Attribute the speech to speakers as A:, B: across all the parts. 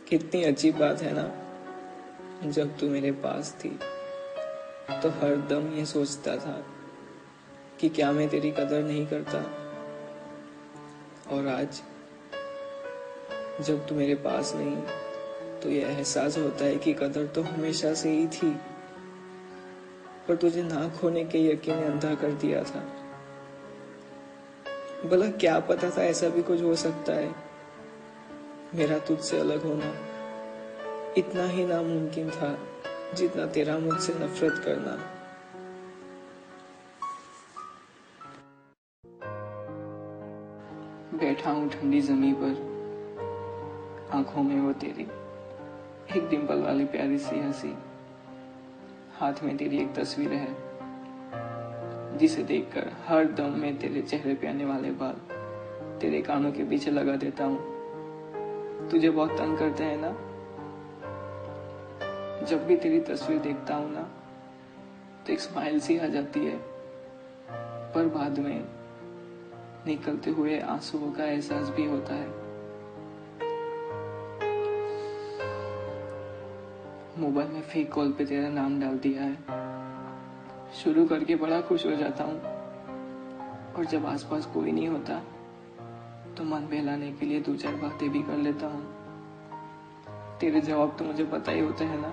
A: कितनी अजीब बात है ना, जब तू मेरे पास थी तो हर दम ये सोचता था कि क्या मैं तेरी कदर नहीं करता। और आज जब तू मेरे पास नहीं तो ये एहसास होता है कि कदर तो हमेशा से ही थी, पर तुझे ना खोने के यकीन ने अंधा कर दिया था। भला क्या पता था ऐसा भी कुछ हो सकता है। मेरा तुझसे अलग होना इतना ही नामुमकिन था जितना तेरा मुझसे नफरत करना। बैठा हूँ ठंडी जमीन पर, आंखों में वो तेरी एक डिंपल वाली प्यारी सी हंसी, हाथ में तेरी एक तस्वीर है जिसे देखकर हर दम में तेरे चेहरे पे आने वाले बाल तेरे कानों के पीछे लगा देता हूँ। तुझे बहुत तंग करते हैं ना, जब भी तेरी तस्वीर देखता हूँ ना तो एक स्माइल सी आ जाती है, पर बाद में निकलते हुए आंसुओं का एहसास भी होता है। मोबाइल में फेक कॉल पे तेरा नाम डाल दिया है, शुरू करके बड़ा खुश हो जाता हूँ, और जब आसपास कोई नहीं होता तो मन बहलाने के लिए 2-4 बातें भी कर लेता हूँ। तेरे जवाब तो मुझे पता ही होते हैं ना।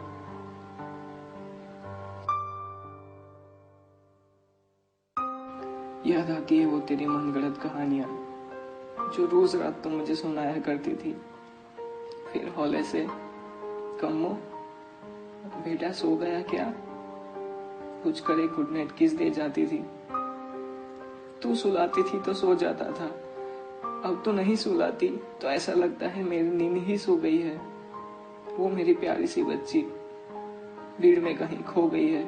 A: याद आती है वो तेरी मनगढ़ंत कहानियां जो रोज रात तुम मुझे सुनाया करती थी। फिर हौले से, कम्मो बेटा सो गया क्या, कुछ करे गुड नाइट किस दे जाती थी। तू सुलाती थी तो सो जाता था, अब तो नहीं सुलाती तो ऐसा लगता है मेरी नींद ही सो गई है। वो मेरी प्यारी सी बच्ची भीड़ में कहीं खो गई है।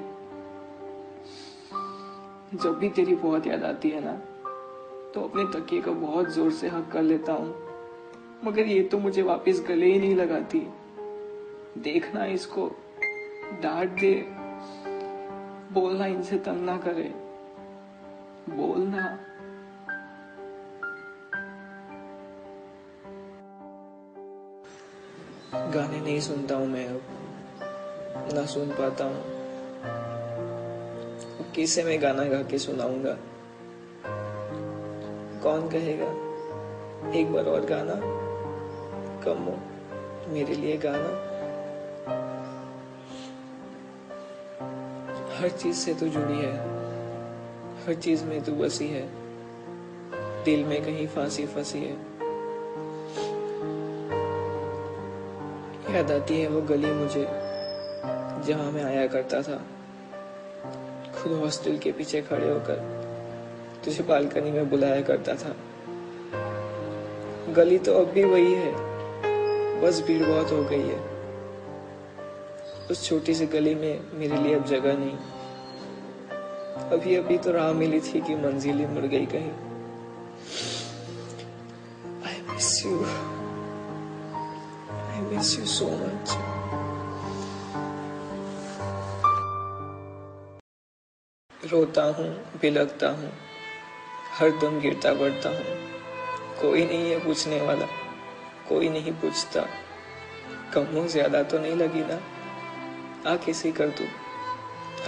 A: जब भी तेरी बहुत याद आती है ना तो अपने तकिए को बहुत जोर से हक कर लेता हूँ, मगर ये तो मुझे वापस गले ही नहीं लगाती। देखना इसको, डांट दे, बोलना इनसे तंग ना करे, बोलना। गाने नहीं सुनता हूँ मैं अब, ना सुन पाता हूँ। किसे मैं गाना गा के सुनाऊंगा, कौन कहेगा एक बार और गाना, कम्मो मेरे लिए गाना। हर चीज से तू जुड़ी है, हर चीज में तू बसी है, दिल में कहीं फांसी फंसी है। याद आती है वो गली मुझे जहां मैं आया करता था, खुद हॉस्टल के पीछे खड़े होकर तुझे बालकनी में बुलाया करता था। गली तो अब भी वही है, बस भीड़ बहुत हो गई है। उस छोटी सी गली में मेरे लिए अब जगह नहीं। अभी अभी तो राह मिली थी कि मंजिल ही मुड़ गई कहीं। I miss you, I miss you so much. रोता हूँ, बिलखता हूँ, हर दम गिरता पड़ता हूँ। कोई नहीं है पूछने वाला, कोई नहीं पूछता। कमों ज्यादा तो नहीं लगी ना, आ किसी कर तू,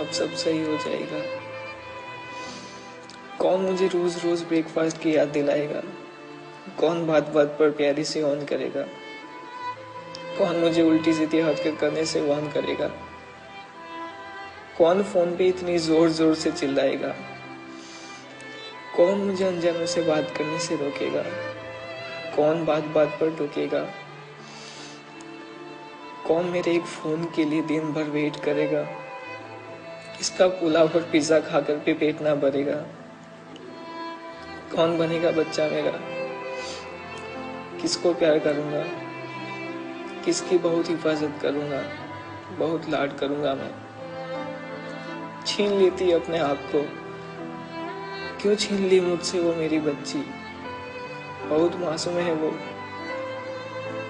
A: अब सब सही हो जाएगा। कौन मुझे रोज रोज ब्रेकफास्ट की याद दिलाएगा, कौन बात बात पर प्यारी से ऑन करेगा, कौन मुझे उल्टी सीधी हरकत करने से वार्न करेगा, कौन फोन पे इतनी जोर जोर से चिल्लाएगा, कौन मुझे अनजानों से बात करने से रोकेगा, कौन बात बात पर टोकेगा, कौन मेरे एक फोन के लिए दिन भर वेट करेगा, किसका पुलाव और पिज्जा खाकर भी पेट ना भरेगा, कौन बनेगा बच्चा मेरा, किसको प्यार करूंगा, किसकी बहुत हिफाजत करूंगा, बहुत लाड करूंगा मैं। छीन लेती अपने आप को, क्यों छीन ली मुझसे वो मेरी बच्ची। बहुत मासूम है वो,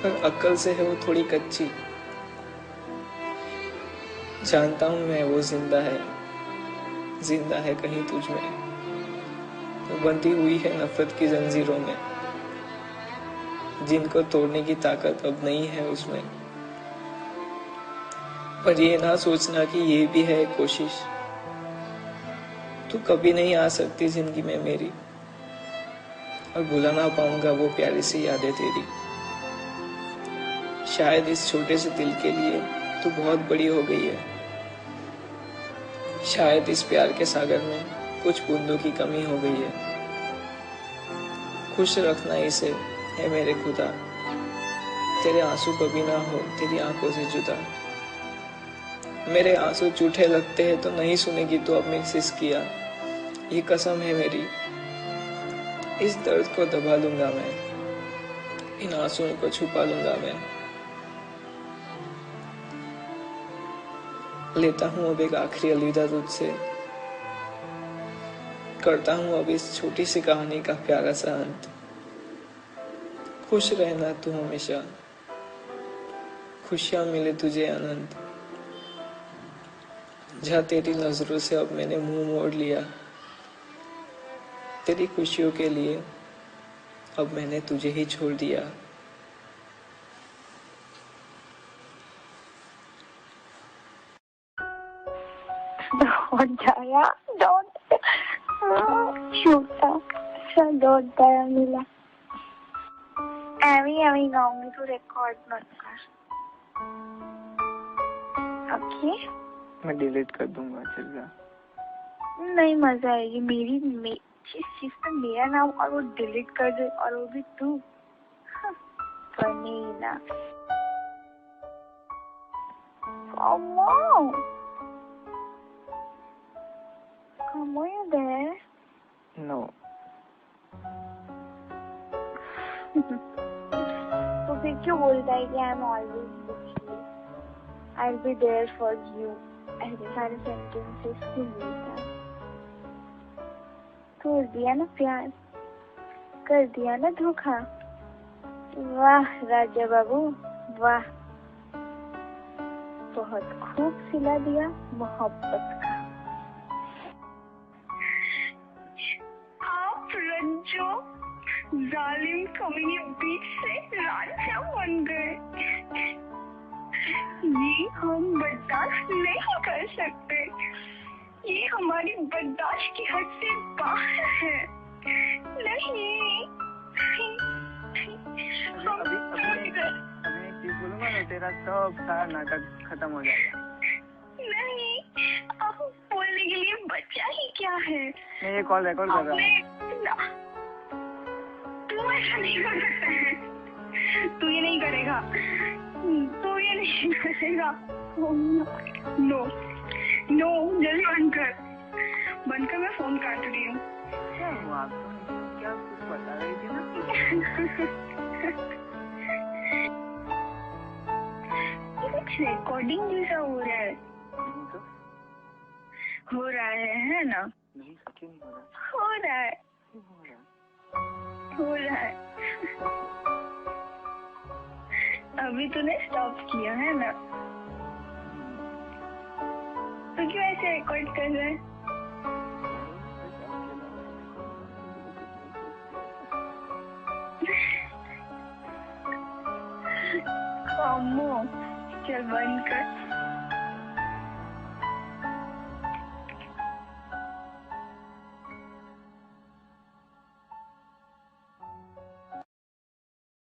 A: पर अक्ल से है वो थोड़ी कच्ची। जानता हूं मैं वो जिंदा है कहीं तुझ में, वो बंधी हुई है नफरत की जंजीरों में, जिनको तोड़ने की ताकत अब नहीं है उसमें। पर ये ना सोचना कि ये भी है एक कोशिश। तू कभी नहीं आ सकती जिंदगी में मेरी, और भुला ना पाऊंगा वो प्यारी सी यादें तेरी। शायद इस छोटे से दिल के लिए तू बहुत बड़ी हो गई है। शायद इस प्यार के सागर में कुछ बूंदों की कमी हो गई है। खुश रखना इसे है मेरे खुदा, तेरे आंसू कभी ना हो तेरी आंखों से जुदा। मेरे आंसू झूठे लगते हैं तो नहीं सुनेगी तो अब मेरी सिसकियां, ये कसम है मेरी। इस दर्द को दबा लूंगा मैं, इन आंसुओं को छुपा लूंगा मैं। लेता हूँ अब एक आखिरी अलविदा तुझसे, करता हूँ अब इस छोटी सी कहानी का प्यारा सा अंत। खुश रहना तू हमेशा, खुशियां मिले तुझे अनंत। जहाँ तेरी नजरों से अब मैंने मुंह मोड़ लिया, तेरी खुशियों के लिए अब मैंने तुझे ही छोड़ दिया।
B: Don't Jaya, don't. Chuta, sir, don't Jaya मिला। एवी गाऊंगी तो रिकॉर्ड मत कर। ओके?
A: मैं डिलीट कर दूंगा, चल जा।
B: नहीं, मजा आएगी। जिस चीज पे मेरा नाम और वो डिलीट कर दे, और वो भी तू। फनी ना। Come on, you there?
A: No.
B: तो फिर क्यों बोलता है कि I'm always with you? I'll be there for you. ऐसे सारे sentences क्यों बोलता है? तोड़ दिया ना प्यार, कर दिया ना धोखा। वाह राजा बाबू, वाह। बहुत खूब सिला दिया मोहब्बत का। आप रज्जो जालिम कमीने बीच से राजा बन गए। ये हम बर्दाश्त नहीं कर सकते। ये हमारी बर्दाश्त की हद से बाहर है। नहीं।
A: अभी एक चीज बोलूंगा ना, तेरा सब सारा नाटक खत्म हो जाएगा।
B: नहीं, अब बोलने के लिए बचा ही क्या है।
A: मैं ये कॉल रिकॉर्ड कर रहा हूँ।
B: तू ऐसा नहीं कर सकता है। तू ये नहीं करेगा। तू ये नहीं करेगा। नो, जल्दी बंद कर। मैं फोन काट रही हूँ।
A: क्या हुआ आपको? क्या कुछ बता रही थी ना?
B: रिकॉर्डिंग जैसा हो रहा है। हो रहा है ना?
A: नहीं, सच्ची नहीं हो रहा।
B: हो रहा है। अभी तूने स्टॉप किया है ना? तो क्यों ऐसे रिकॉर्ड कर रहा है? चल बंद कर।